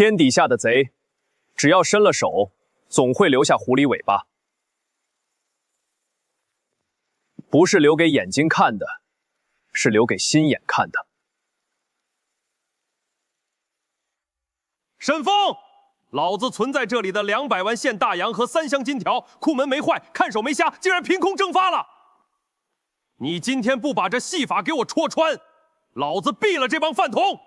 天底下的贼，只要伸了手，总会留下狐狸尾巴。不是留给眼睛看的，是留给心眼看的。沈峰，老子存在这里的200万现大洋和3箱金条，库门没坏，看守没瞎，竟然凭空蒸发了。你今天不把这戏法给我戳穿，老子毙了这帮饭桶！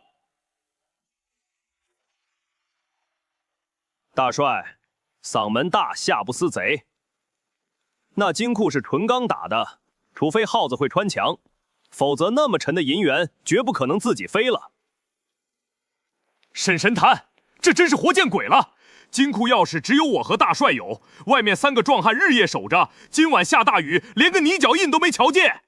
大帅，嗓门大，下不思贼。那金库是纯钢打的，除非耗子会穿墙，否则那么沉的银元绝不可能自己飞了。沈神坛，这真是活见鬼了！金库钥匙只有我和大帅有，外面3个壮汉日夜守着，今晚下大雨，连个泥脚印都没瞧见。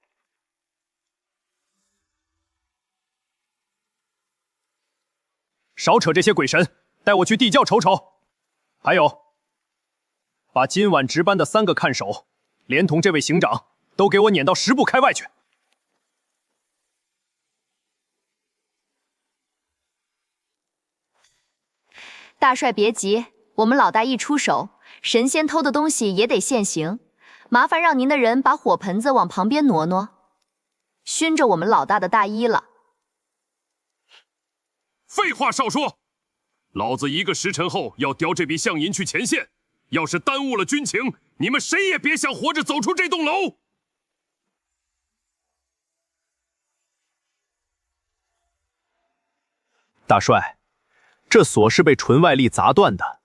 少扯这些鬼神，带我去地窖瞅瞅。还有，把今晚值班的3个看守，连同这位刑长，都给我撵到10步开外去。大帅别急，我们老大一出手，神仙偷的东西也得现形。麻烦让您的人把火盆子往旁边挪挪，熏着我们老大的大衣了。废话少说，老子1个时辰后要叼这笔象银去前线，要是耽误了军情，你们谁也别想活着走出这栋楼。大帅，这锁是被纯外力砸断的。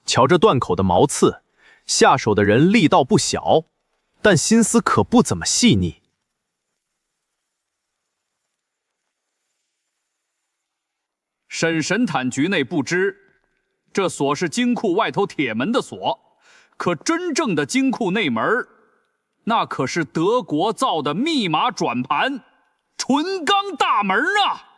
瞧这断口的毛刺，下手的人力道不小，但心思可不怎么细腻。沈神坦局内不知，这锁是金库外头铁门的锁，可真正的金库内门，那可是德国造的密码转盘，纯钢大门啊！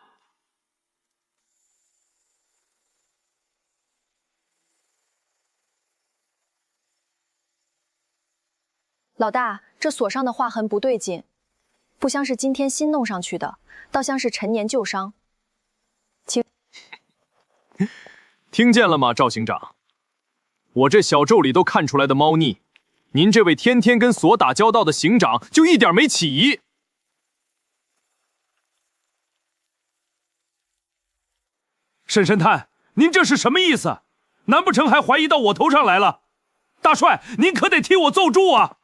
老大，这锁上的划痕不对劲，不像是今天新弄上去的，倒像是陈年旧伤。听见了吗，赵刑长？我这小咒里都看出来的猫腻，您这位天天跟锁打交道的刑长就一点没起疑。沈神探，您这是什么意思？难不成还怀疑到我头上来了？大帅，您可得替我奏助啊！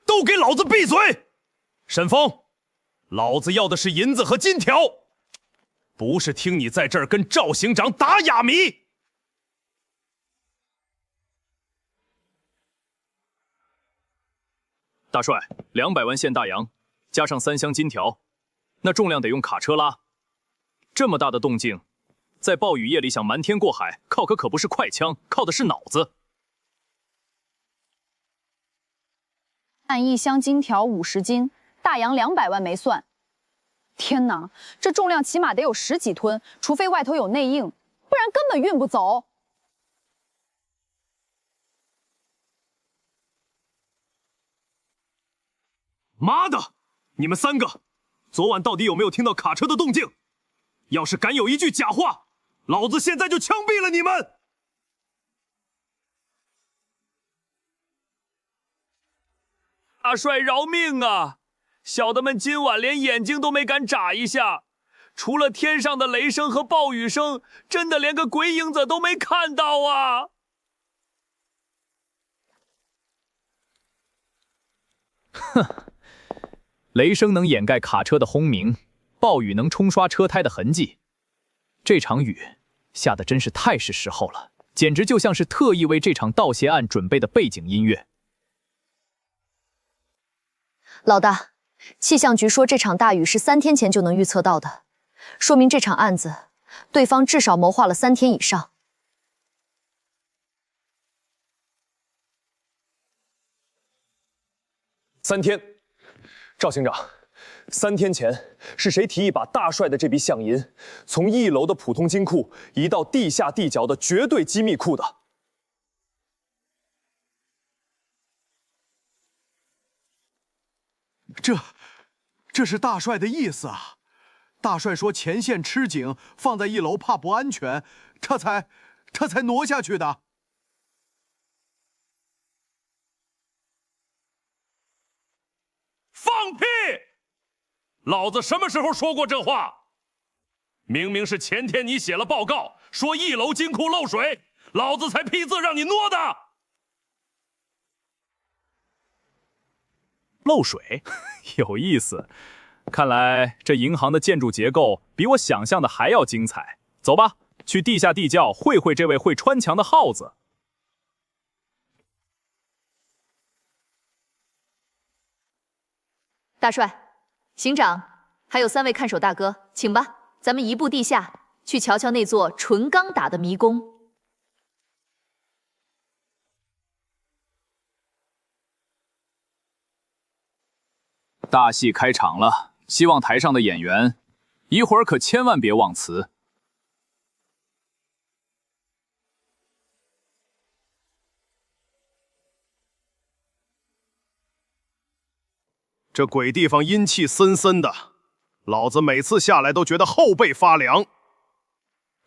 都给老子闭嘴！沈峰，老子要的是银子和金条，不是听你在这儿跟赵刑长打哑谜。大帅，200万现大洋，加上3箱金条，那重量得用卡车拉。这么大的动静，在暴雨夜里想瞒天过海，靠可不是快枪，靠的是脑子。按1箱金条50斤，大洋200万没算。天哪，这重量起码得有10几吨，除非外头有内应，不然根本运不走。妈的！你们3个，昨晚到底有没有听到卡车的动静？要是敢有一句假话，老子现在就枪毙了你们！大帅饶命啊！小的们今晚连眼睛都没敢眨一下，除了天上的雷声和暴雨声，真的连个鬼影子都没看到啊！哼，雷声能掩盖卡车的轰鸣，暴雨能冲刷车胎的痕迹。这场雨下得真是太是时候了，简直就像是特意为这场盗窃案准备的背景音乐。老大，气象局说这场大雨是3天前就能预测到的，说明这场案子对方至少谋划了3天以上。3天，赵刑长，3天前是谁提议把大帅的这笔象银从1楼的普通金库移到地下地窖的绝对机密库的？这是大帅的意思啊！大帅说前线吃紧，放在1楼怕不安全，他才挪下去的。放屁！老子什么时候说过这话？明明是前天你写了报告，说1楼金库漏水，老子才批字让你挪的。漏水，有意思。看来这银行的建筑结构比我想象的还要精彩。走吧，去地下地窖会会这位会穿墙的耗子。大帅、行长，还有3位看守大哥，请吧，咱们移步地下，去瞧瞧那座纯钢打的迷宫。大戏开场了，希望台上的演员一会儿可千万别忘词。这鬼地方阴气森森的，老子每次下来都觉得后背发凉。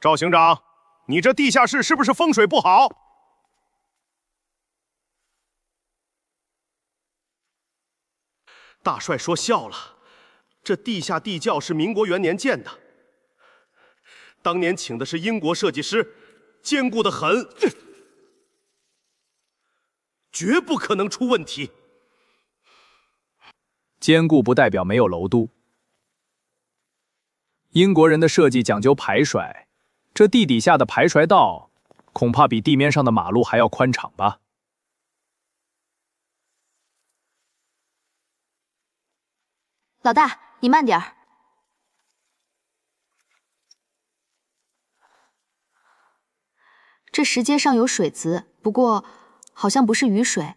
赵行长，你这地下室是不是风水不好？大帅说笑了，这地下地窖是民国元年建的，当年请的是英国设计师，坚固得很，绝不可能出问题。坚固不代表没有楼都。英国人的设计讲究排甩，这地底下的排甩道恐怕比地面上的马路还要宽敞吧。老大，你慢点儿。这石阶上有水渍，不过好像不是雨水，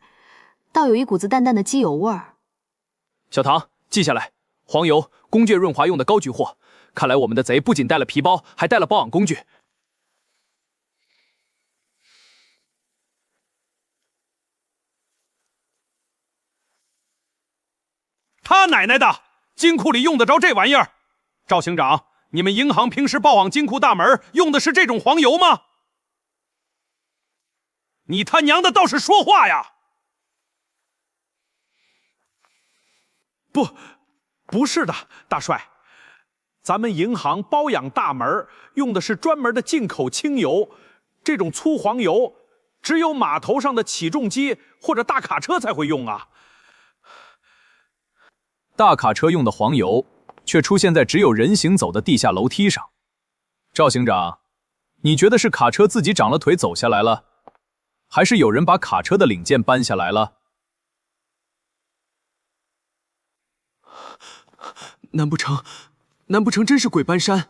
倒有一股子淡淡的机油味儿。小唐，记下来，黄油，工具润滑用的高级货。看来我们的贼不仅带了皮包，还带了保养工具。他奶奶的！金库里用得着这玩意儿？赵行长，你们银行平时报往金库大门用的是这种黄油吗？你他娘的倒是说话呀！不是的，大帅，咱们银行包养大门用的是专门的进口清油，这种粗黄油只有码头上的起重机或者大卡车才会用啊。大卡车用的黄油，却出现在只有人行走的地下楼梯上。赵行长，你觉得是卡车自己长了腿走下来了，还是有人把卡车的零件搬下来了？难不成真是鬼搬山？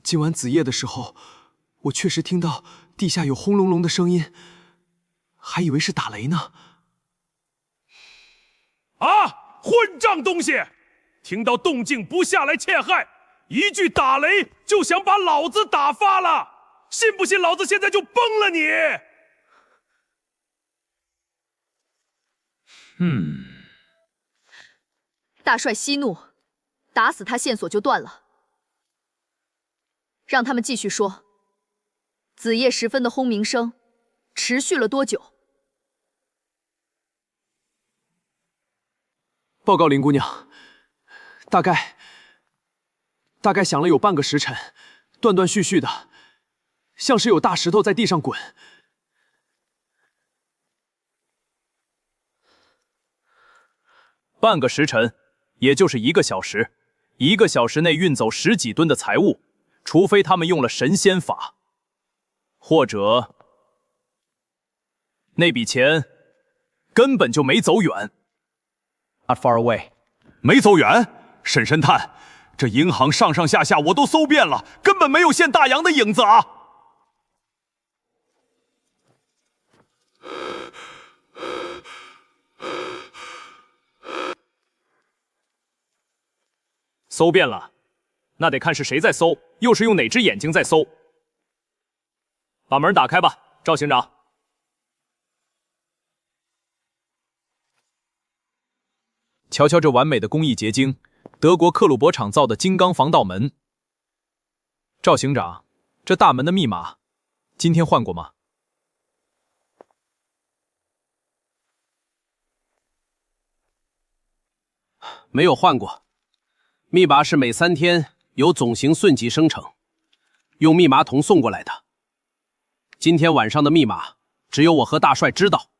今晚子夜的时候，我确实听到地下有轰隆隆的声音，还以为是打雷呢。啊！混账东西！听到动静不下来陷害，一句打雷就想把老子打发了，信不信老子现在就崩了你？大帅息怒，打死他线索就断了。让他们继续说。子夜时分的轰鸣声持续了多久？报告林姑娘，大概响了有半个时辰，断断续续的，像是有大石头在地上滚。半个时辰，也就是1个小时。1个小时内运走10几吨的财物，除非他们用了神仙法，或者那笔钱根本就没走远。Not far away， 没走远。沈神探，这银行上上下下我都搜遍了，根本没有现大洋的影子啊！搜遍了，那得看是谁在搜，又是用哪只眼睛在搜。把门打开吧，赵行长。瞧瞧这完美的工艺结晶，德国克虏伯厂造的金刚防盗门。赵行长，这大门的密码，今天换过吗？没有换过，密码是每3天由总行瞬即生成，用密码筒送过来的。今天晚上的密码只有我和大帅知道。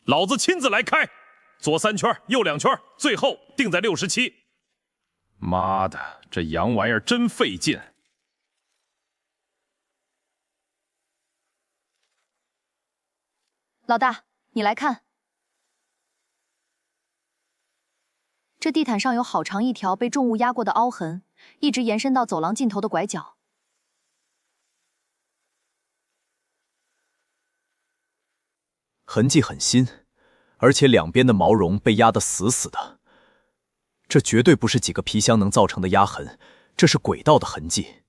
老子亲自来开，左3圈，右2圈，最后定在67。妈的，这洋玩意儿真费劲。老大，你来看，这地毯上有好长一条被重物压过的凹痕，一直延伸到走廊尽头的拐角。痕迹很新，而且两边的毛绒被压得死死的。这绝对不是几个皮箱能造成的压痕，这是轨道的痕迹。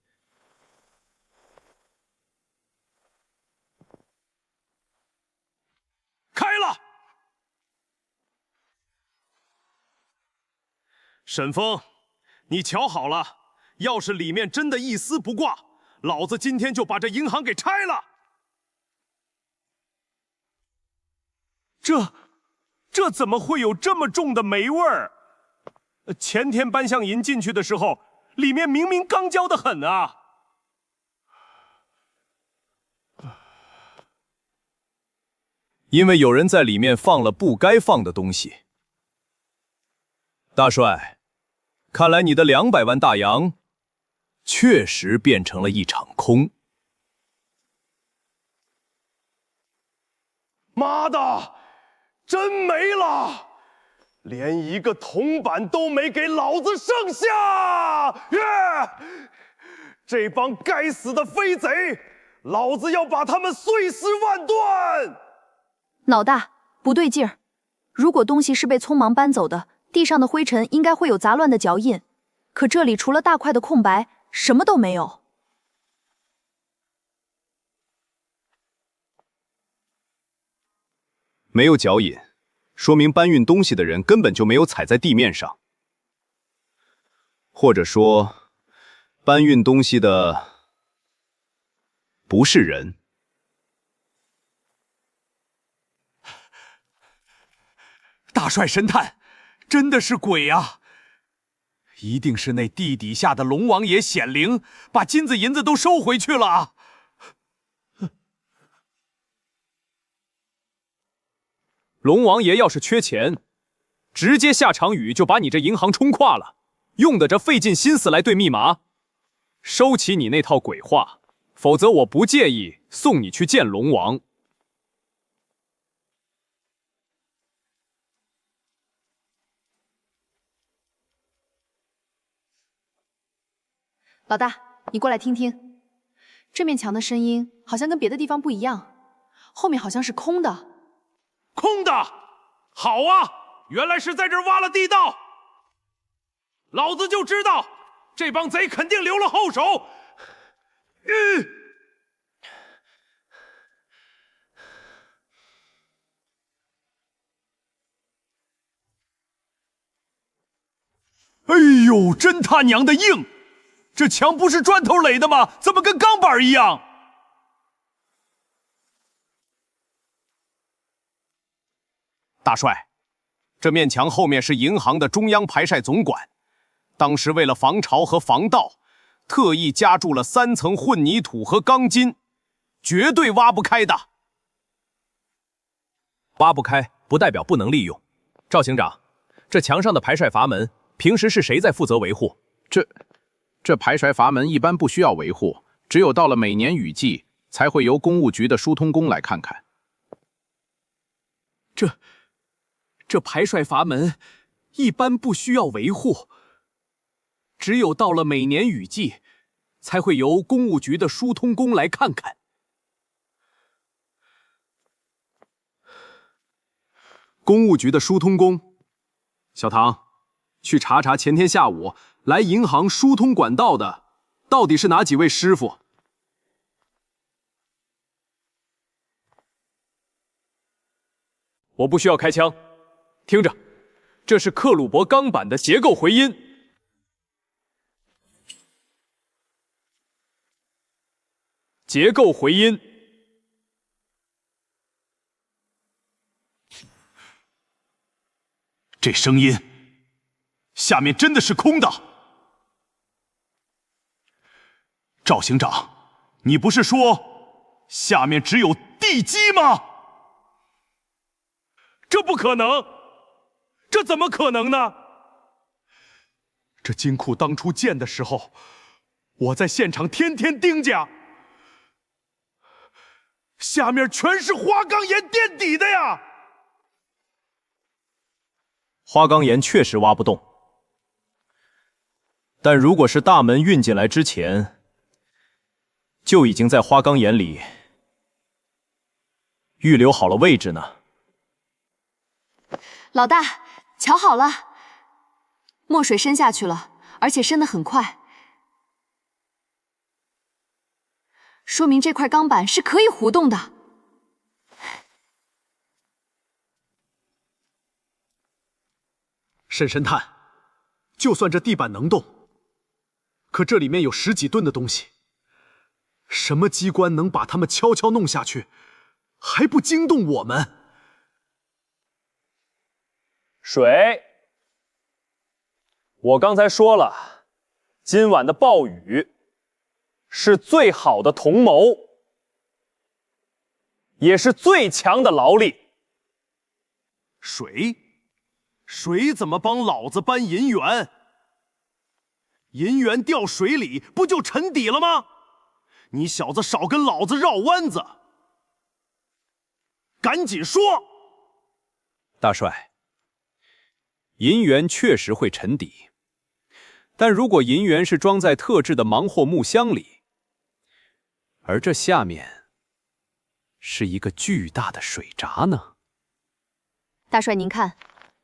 开了！沈峰，你瞧好了，要是里面真的一丝不挂，老子今天就把这银行给拆了。这怎么会有这么重的霉味儿？前天搬向银进去的时候，里面明明刚交得很啊！因为有人在里面放了不该放的东西。大帅，看来你的200万大洋确实变成了一场空。妈的，真没了！连一个铜板都没给老子剩下！这帮该死的飞贼，老子要把他们碎尸万段！老大，不对劲儿！如果东西是被匆忙搬走的，地上的灰尘应该会有杂乱的脚印，可这里除了大块的空白，什么都没有。没有脚印，说明搬运东西的人根本就没有踩在地面上，或者说，搬运东西的不是人。大帅神探，真的是鬼啊！一定是那地底下的龙王爷显灵，把金子银子都收回去了啊！龙王爷要是缺钱，直接下场雨就把你这银行冲垮了，用得着费尽心思来对密码？收起你那套鬼话，否则我不介意送你去见龙王。老大，你过来听听，这面墙的声音好像跟别的地方不一样，后面好像是空的。空的，好啊！原来是在这儿挖了地道。老子就知道，这帮贼肯定留了后手。哎呦，真他娘的硬！这墙不是砖头垒的吗？怎么跟钢板一样？大帅，这面墙后面是银行的中央排晒总管，当时为了防潮和防盗，特意加注了3层混凝土和钢筋，绝对挖不开的。挖不开不代表不能利用。赵行长，这墙上的排晒阀门，平时是谁在负责维护？这排水阀门一般不需要维护，只有到了每年雨季，才会由公务局的疏通工来看看。这排水阀门一般不需要维护，只有到了每年雨季，才会由公务局的疏通工来看看。公务局的疏通工，小唐，去查查前天下午来银行疏通管道的到底是哪几位师傅。我不需要开枪，听着，这是克虏伯钢板的结构回音。结构回音。这声音，下面真的是空的。赵行长，你不是说下面只有地基吗？这不可能，这怎么可能呢？这金库当初建的时候，我在现场天天盯着，下面全是花岗岩垫底的呀。花岗岩确实挖不动，但如果是大门运进来之前，就已经在花岗岩里预留好了位置呢。老大，瞧好了，墨水渗下去了，而且渗得很快，说明这块钢板是可以活动的。沈神探，就算这地板能动，可这里面有10几吨的东西，什么机关能把它们悄悄弄下去，还不惊动我们？水，我刚才说了，今晚的暴雨是最好的同谋，也是最强的劳力。水怎么帮老子搬银元？银元掉水里不就沉底了吗？你小子少跟老子绕弯子，赶紧说！大帅，银元确实会沉底，但如果银元是装在特制的盲货木箱里，而这下面是一个巨大的水闸呢？大帅，您看，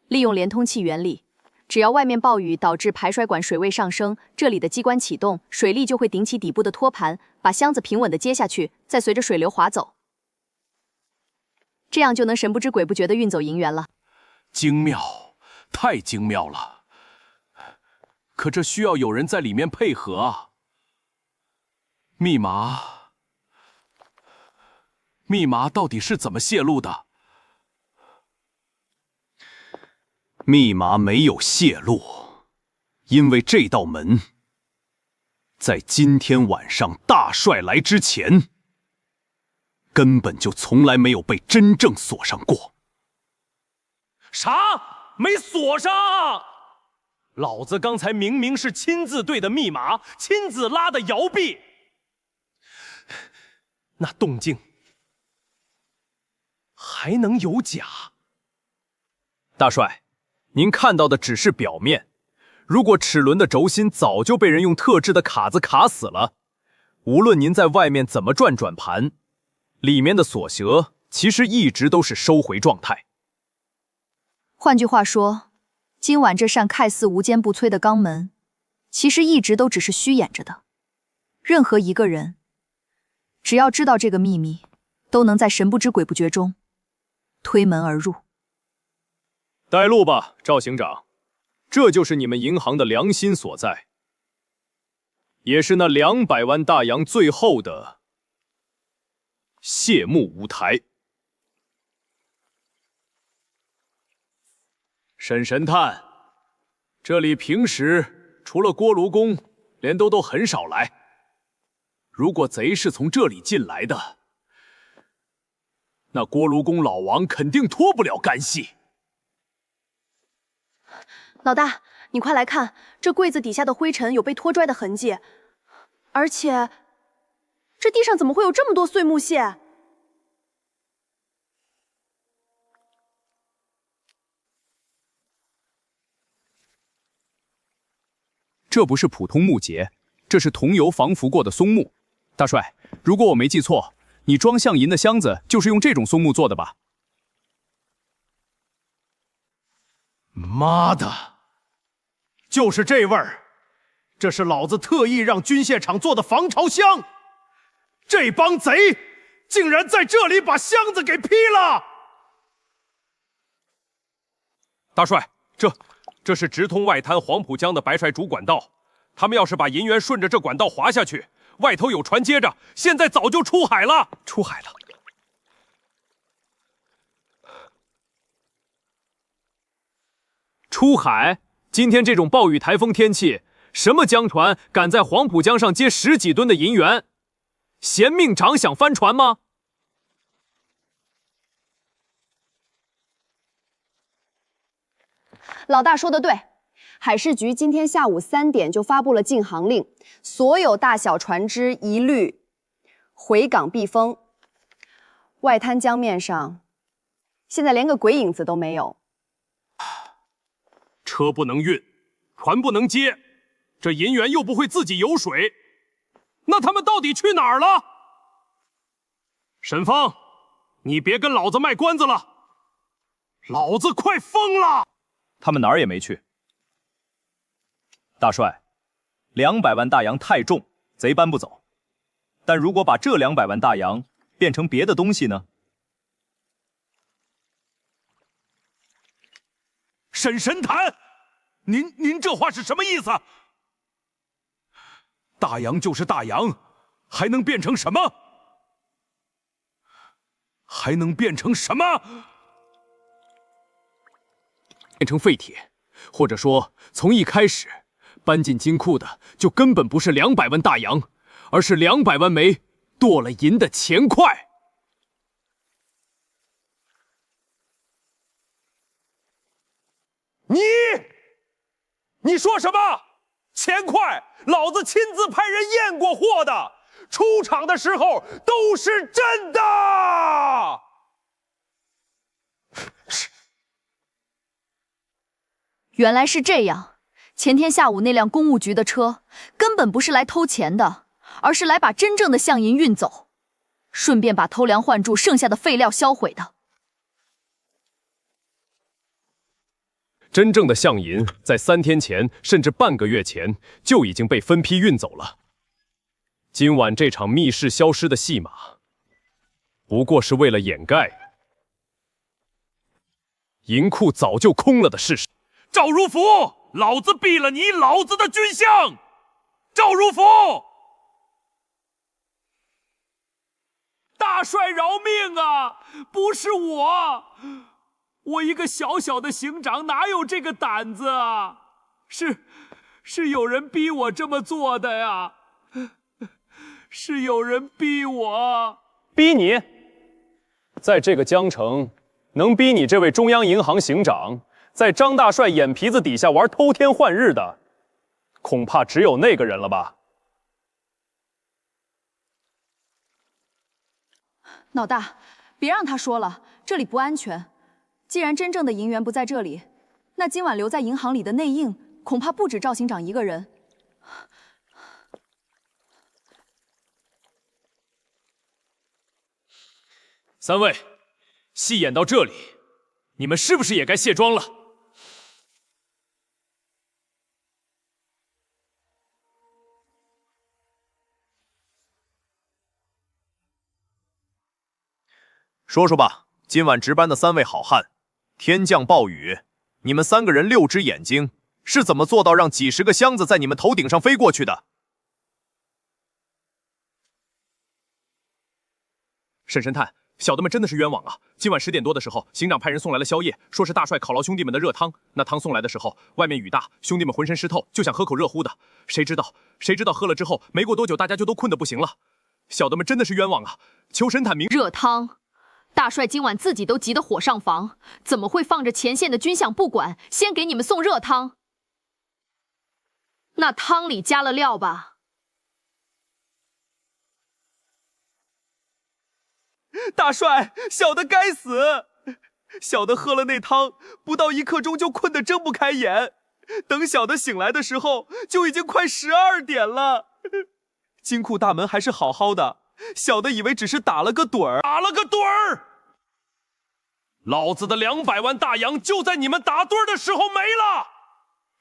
利用连通器原理，只要外面暴雨导致排水管水位上升，这里的机关启动，水力就会顶起底部的托盘，把箱子平稳地接下去，再随着水流滑走，这样就能神不知鬼不觉地运走银元了。精妙，太精妙了！可这需要有人在里面配合啊。密码到底是怎么泄露的？密码没有泄露，因为这道门在今天晚上大帅来之前，根本就从来没有被真正锁上过。啥？没锁上？老子刚才明明是亲自对的密码，亲自拉的摇臂，那动静还能有假？大帅，您看到的只是表面，如果齿轮的轴心早就被人用特制的卡子卡死了，无论您在外面怎么转盘，里面的锁舌其实一直都是收回状态。换句话说，今晚这扇看似无坚不摧的钢门，其实一直都只是虚掩着的。任何一个人，只要知道这个秘密，都能在神不知鬼不觉中推门而入。带路吧，赵行长，这就是你们银行的良心所在，也是那200万大洋最后的谢幕舞台。沈神探，这里平时除了锅炉工，连都很少来。如果贼是从这里进来的，那锅炉工老王肯定脱不了干系。老大，你快来看，这柜子底下的灰尘有被拖拽的痕迹，而且这地上怎么会有这么多碎木屑？这不是普通木节，这是桐油防腐过的松木。大帅，如果我没记错，你装象银的箱子就是用这种松木做的吧？妈的，就是这味儿！这是老子特意让军械厂做的防潮箱，这帮贼竟然在这里把箱子给劈了！大帅，这是直通外滩黄浦江的白帅主管道，他们要是把银元顺着这管道划下去，外头有船接着，现在早就出海了。出海了。出海？今天这种暴雨台风天气，什么江船敢在黄浦江上接10几吨的银元？嫌命长想翻船吗？老大说的对，海事局今天下午3点就发布了禁航令，所有大小船只一律回港避风。外滩江面上，现在连个鬼影子都没有。车不能运，船不能接，这银元又不会自己游水，那他们到底去哪儿了？沈芳，你别跟老子卖关子了，老子快疯了！他们哪儿也没去。大帅，200万大洋太重，贼搬不走。但如果把这200万大洋变成别的东西呢？沈神坛，您这话是什么意思？大洋就是大洋，还能变成什么？还能变成什么？变成废铁，或者说从一开始搬进金库的就根本不是200万大洋，而是200万枚剁了银的钱块。你说什么？钱块，老子亲自派人验过货的，出厂的时候都是真的。原来是这样，前天下午那辆公务局的车根本不是来偷钱的，而是来把真正的象银运走，顺便把偷梁换柱剩下的废料销毁的。真正的象银在3天前甚至半个月前就已经被分批运走了。今晚这场密室消失的戏码，不过是为了掩盖银库早就空了的事实。赵如福，老子毙了你老子的军相！赵如福，大帅饶命啊！不是我。我一个小小的刑长哪有这个胆子啊？是有人逼我这么做的呀，是有人逼我。逼你？在这个江城，能逼你这位中央银行行长在张大帅眼皮子底下玩偷天换日的，恐怕只有那个人了吧？老大，别让他说了，这里不安全。既然真正的银元不在这里，那今晚留在银行里的内应恐怕不止赵行长一个人。3位，戏演到这里，你们是不是也该卸妆了？说说吧，今晚值班的3位好汉，天降暴雨，你们3个人6只眼睛是怎么做到让几10个箱子在你们头顶上飞过去的？沈神探，小的们真的是冤枉啊！今晚10点多的时候，行长派人送来了宵夜，说是大帅犒劳兄弟们的热汤。那汤送来的时候，外面雨大，兄弟们浑身湿透，就想喝口热乎的。谁知道喝了之后，没过多久，大家就都困得不行了。小的们真的是冤枉啊！求神探明。热汤。大帅今晚自己都急得火上房，怎么会放着前线的军饷不管，先给你们送热汤？那汤里加了料吧？大帅，小的该死！小的喝了那汤，不到1刻钟就困得睁不开眼，等小的醒来的时候，就已经快12点了。金库大门还是好好的，小的以为只是打了个盹儿。打了个盹儿！老子的200万大洋就在你们打盹儿的时候没了！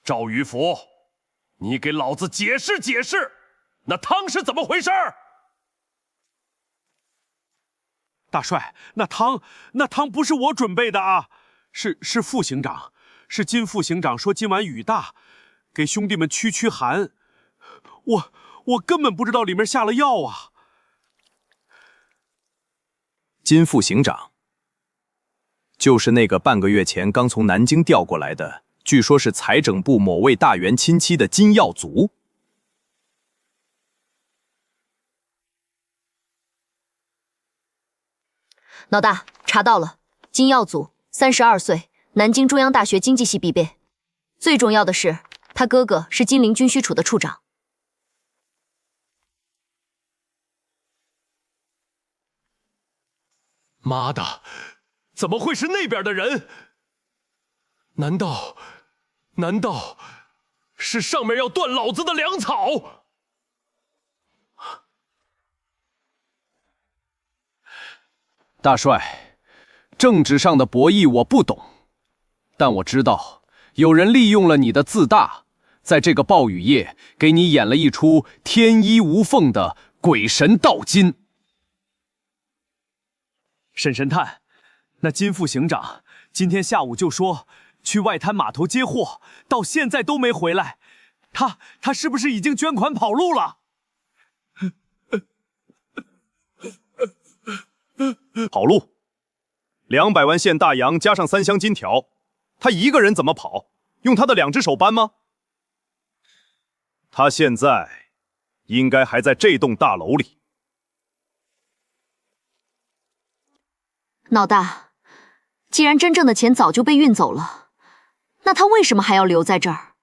赵于福，你给老子解释解释，那汤是怎么回事？大帅，那汤不是我准备的啊，是副行长，是金副行长说今晚雨大，给兄弟们驱寒。我根本不知道里面下了药啊！金副行长，就是那个半个月前刚从南京调过来的，据说是财政部某位大员亲戚的金耀祖。老大，查到了，金耀祖，32岁，南京中央大学经济系毕业。最重要的是，他哥哥是金陵军需处的处长。妈的，怎么会是那边的人？难道是上面要断老子的粮草？大帅，政治上的博弈我不懂，但我知道有人利用了你的自大，在这个暴雨夜给你演了一出天衣无缝的鬼神道金。沈神探，那金副行长今天下午就说去外滩码头接货，到现在都没回来，他是不是已经捐款跑路了？跑路？200万现大洋加上3箱金条，他一个人怎么跑？用他的2只手搬吗？他现在应该还在这栋大楼里。老大，既然真正的钱早就被运走了，那他为什么还要留在这儿？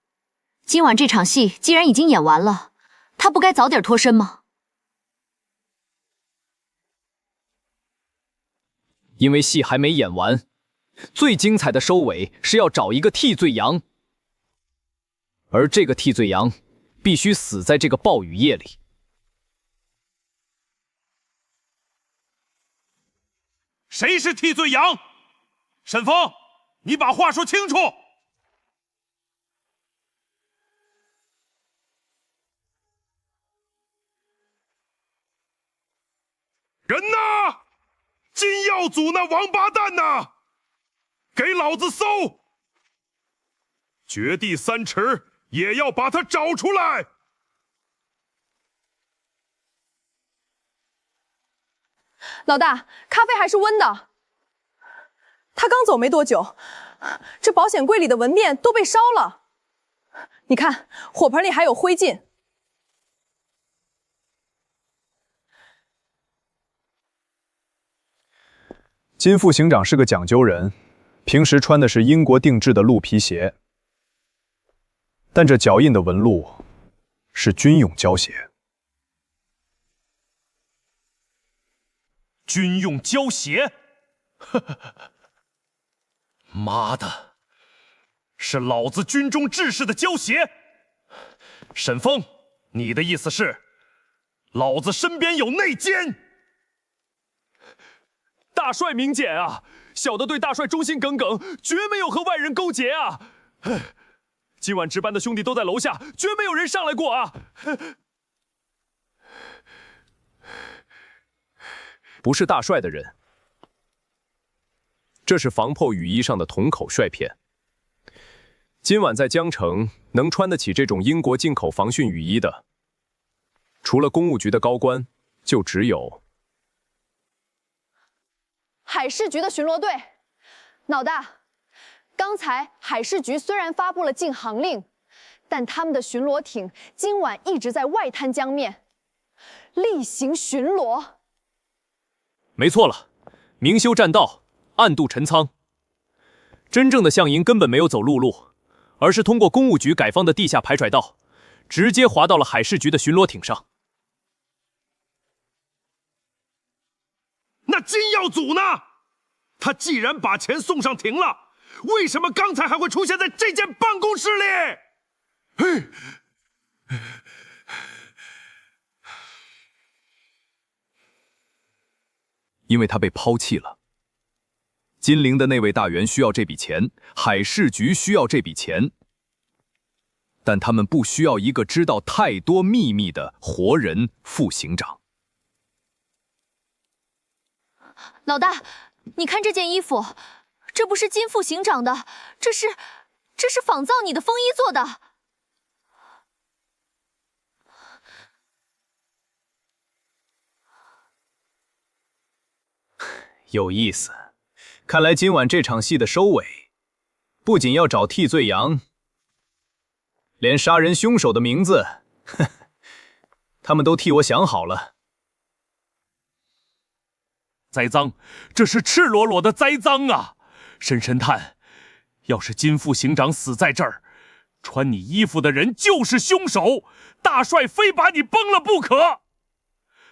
今晚这场戏既然已经演完了，他不该早点脱身吗？因为戏还没演完，最精彩的收尾是要找一个替罪羊，而这个替罪羊必须死在这个暴雨夜里。谁是替罪羊？沈峰，你把话说清楚。人呢？金耀祖那王八蛋呢？给老子搜！掘地3尺，也要把他找出来！老大，咖啡还是温的。他刚走没多久，这保险柜里的文件都被烧了。你看，火盆里还有灰烬。金副行长是个讲究人，平时穿的是英国定制的鹿皮鞋，但这脚印的纹路是军用胶鞋。军用胶鞋？妈的，是老子军中制式的胶鞋！沈峰，你的意思是，老子身边有内奸？大帅明检啊，小的对大帅忠心耿耿，绝没有和外人勾结啊！今晚值班的兄弟都在楼下，绝没有人上来过啊！不是大帅的人，这是防破雨衣上的铜口帅片。今晚在江城能穿得起这种英国进口防汛雨衣的，除了公务局的高官，就只有海事局的巡逻队。老大，刚才海事局虽然发布了禁航令，但他们的巡逻艇今晚一直在外滩江面例行巡逻。没错了，明修栈道，暗度陈仓。真正的项营根本没有走陆路，而是通过公务局改放的地下排甩道，直接滑到了海事局的巡逻艇上。那金耀祖呢？他既然把钱送上庭了，为什么刚才还会出现在这间办公室里？因为他被抛弃了。金陵的那位大员需要这笔钱，海事局需要这笔钱，但他们不需要一个知道太多秘密的活人副行长。老大，你看这件衣服，这不是金副行长的，这是这是仿造你的风衣做的。有意思，看来今晚这场戏的收尾，不仅要找替罪羊，连杀人凶手的名字，他们都替我想好了。栽赃，这是赤裸裸的栽赃啊！申神探，要是金副行长死在这儿，穿你衣服的人就是凶手，大帅非把你崩了不可！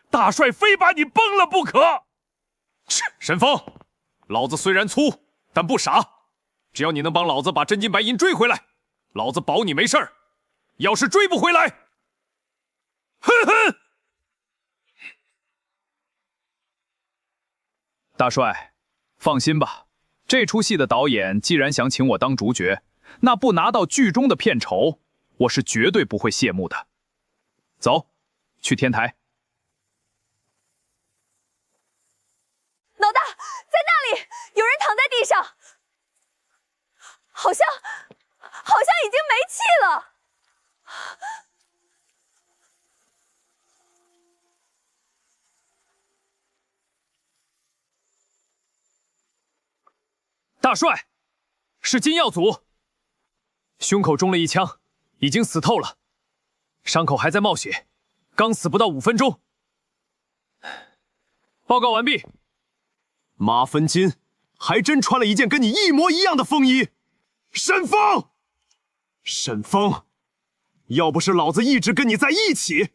大帅非把你崩了不可！沈峰，老子虽然粗，但不傻，只要你能帮老子把真金白银追回来，老子保你没事儿。要是追不回来，哼哼！大帅，放心吧，这出戏的导演既然想请我当主角，那不拿到剧中的片酬，我是绝对不会谢幕的。走，去天台。老大，在那里，有人躺在地上，好像已经没气了。大帅，是金耀祖，胸口中了一枪，已经死透了，伤口还在冒血，刚死不到5分钟。报告完毕。马分金还真穿了一件跟你一模一样的风衣。沈峰，沈峰，要不是老子一直跟你在一起，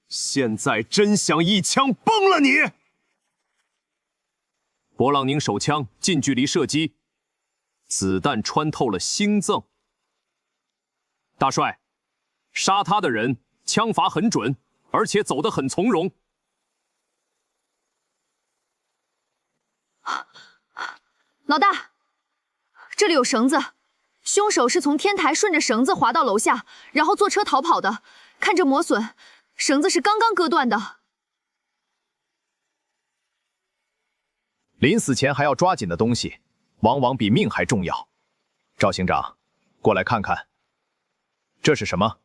现在真想一枪崩了你。勃朗宁手枪近距离射击，子弹穿透了心脏。大帅，杀他的人枪法很准，而且走得很从容。老大，这里有绳子，凶手是从天台顺着绳子滑到楼下，然后坐车逃跑的。看这磨损，绳子是刚刚割断的。临死前还要抓紧的东西，往往比命还重要。赵行长，过来看看，这是什么？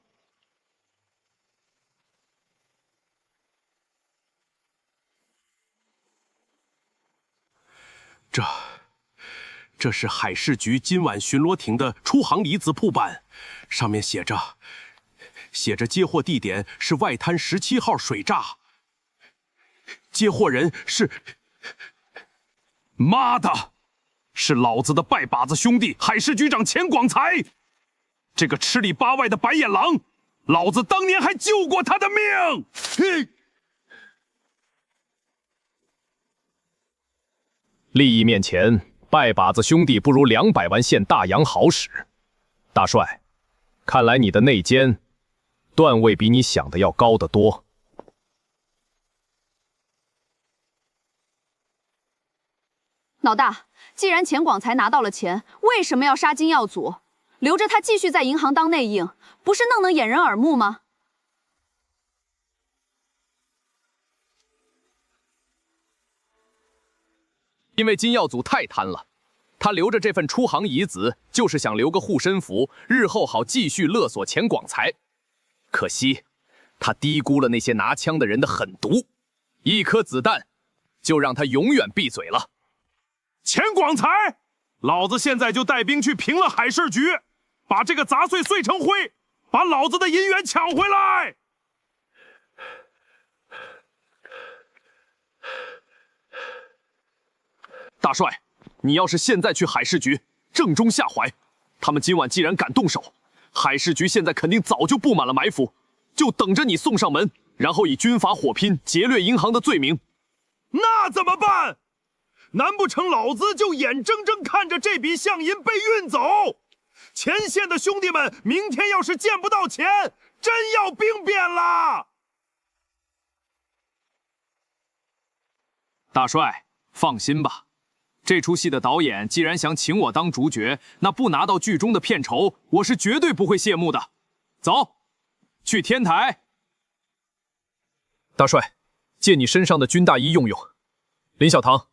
这是海事局今晚巡逻艇的出航离子铺板，上面写着接货地点是外滩17号水闸，接货人是，妈的，是老子的拜把子兄弟海事局长钱广才，这个吃里扒外的白眼狼，老子当年还救过他的命。利益面前，拜把子兄弟不如200万现大洋好使。大帅，看来你的内奸段位比你想的要高得多。老大，既然钱广才拿到了钱，为什么要杀金耀祖？留着他继续在银行当内应，不是弄能掩人耳目吗？因为金耀祖太贪了，他留着这份出航遗子，就是想留个护身符，日后好继续勒索钱广才。可惜，他低估了那些拿枪的人的狠毒，一颗子弹就让他永远闭嘴了。钱广才，老子现在就带兵去平了海事局，把这个杂碎碎成灰，把老子的银元抢回来。大帅，你要是现在去海事局，正中下怀。他们今晚既然敢动手，海事局现在肯定早就布满了埋伏，就等着你送上门，然后以军阀火拼、劫掠银行的罪名。那怎么办？难不成老子就眼睁睁看着这笔象银被运走？前线的兄弟们，明天要是见不到钱，真要兵变了。大帅，放心吧。这出戏的导演既然想请我当主角，那不拿到剧中的片酬，我是绝对不会谢幕的。走，去天台。大帅，借你身上的军大衣用用。林小唐，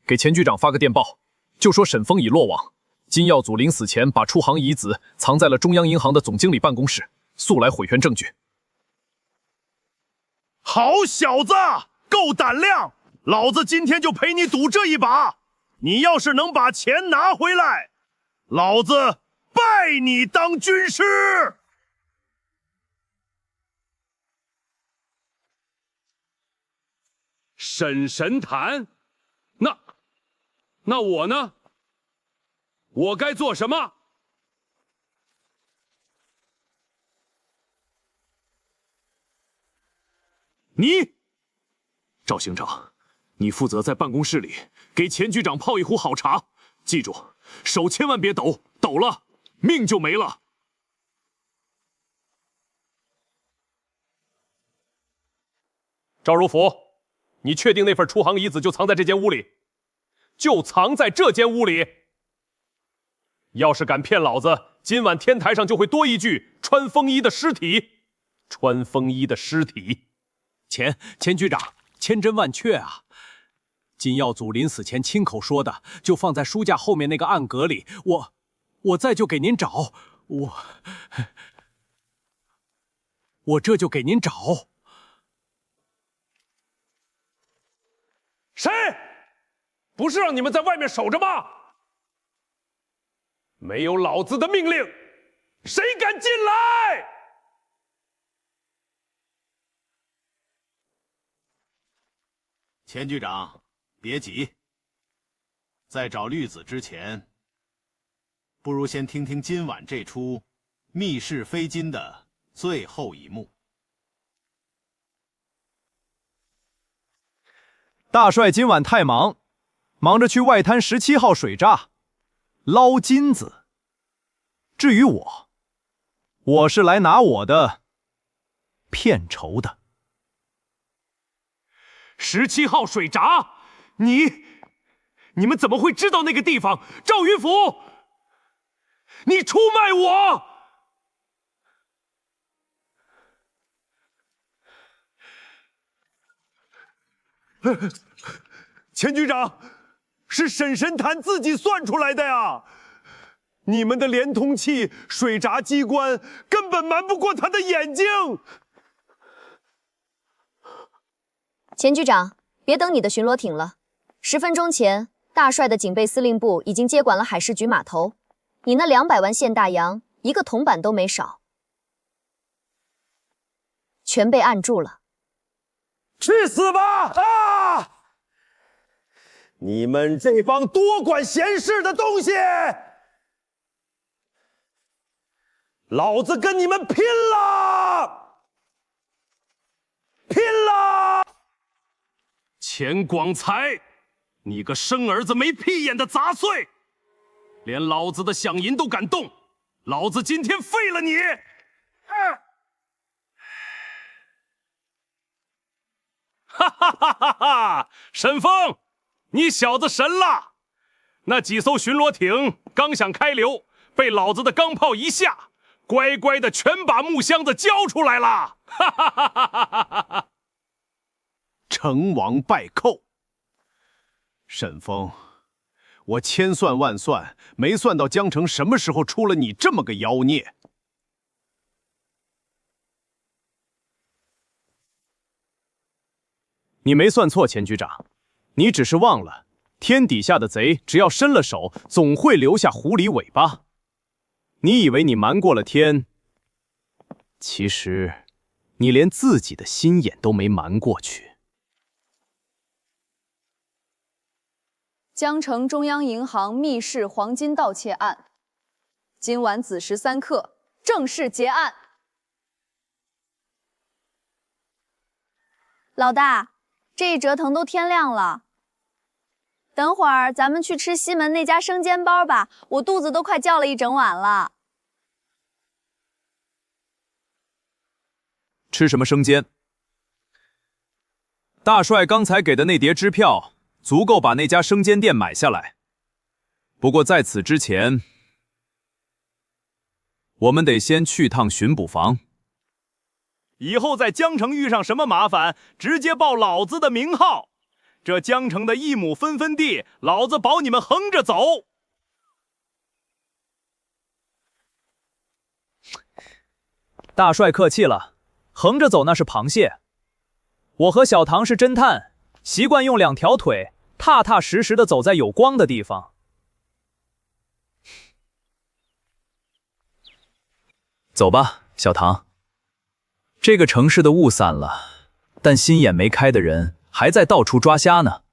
给钱局长发个电报，就说沈峰已落网，金耀祖临死前把出航遗子藏在了中央银行的总经理办公室，速来毁权证据。好小子，够胆量！老子今天就陪你赌这一把。你要是能把钱拿回来，老子拜你当军师。审神坛？那我呢？我该做什么？你，赵行长，你负责在办公室里给钱局长泡一壶好茶，记住，手千万别抖，抖了命就没了。赵如甫，你确定那份出航遗子就藏在这间屋里？就藏在这间屋里。要是敢骗老子，今晚天台上就会多一具穿风衣的尸体。穿风衣的尸体。钱局长，千真万确啊！金耀祖临死前亲口说的，就放在书架后面那个暗格里。我再就给您找，我这就给您找。谁？不是让你们在外面守着吗？没有老子的命令，谁敢进来？钱局长，别急，在找绿子之前，不如先听听今晚这出密室飞金的最后一幕。大帅今晚太忙，忙着去外滩17号水闸捞金子。至于我是来拿我的片酬的。17号水闸，你们怎么会知道那个地方？赵云甫，你出卖我！钱局长，是沈神坛自己算出来的呀！你们的连通器、水闸机关根本瞒不过他的眼睛。钱局长，别等你的巡逻艇了。10分钟前，大帅的警备司令部已经接管了海事局码头，你那200万现大洋，一个铜板都没少，全被按住了。去死吧！啊！你们这帮多管闲事的东西！老子跟你们拼了！拼了！钱广才，你个生儿子没屁眼的杂碎，连老子的饷银都敢动，老子今天废了你！哈哈哈哈哈！沈峰，你小子神了！那几艘巡逻艇刚想开流，被老子的钢炮一下，乖乖的全把木箱子交出来了！哈哈哈哈哈哈！成王败寇。沈峰，我千算万算，没算到江城什么时候出了你这么个妖孽。你没算错，钱局长，你只是忘了，天底下的贼只要伸了手，总会留下狐狸尾巴。你以为你瞒过了天，其实你连自己的心眼都没瞒过去。江城中央银行密室黄金盗窃案，今晚子时3刻正式结案。老大，这一折腾都天亮了，等会儿咱们去吃西门那家生煎包吧，我肚子都快叫了一整晚了。吃什么生煎？大帅刚才给的那叠支票足够把那家生煎店买下来。不过在此之前，我们得先去趟巡捕房。以后在江城遇上什么麻烦，直接报老子的名号。这江城的1亩分地，老子保你们横着走。大帅客气了，横着走那是螃蟹。我和小唐是侦探，习惯用2条腿踏踏实实的走在有光的地方。走吧，小唐。这个城市的雾散了，但心眼没开的人还在到处抓瞎呢。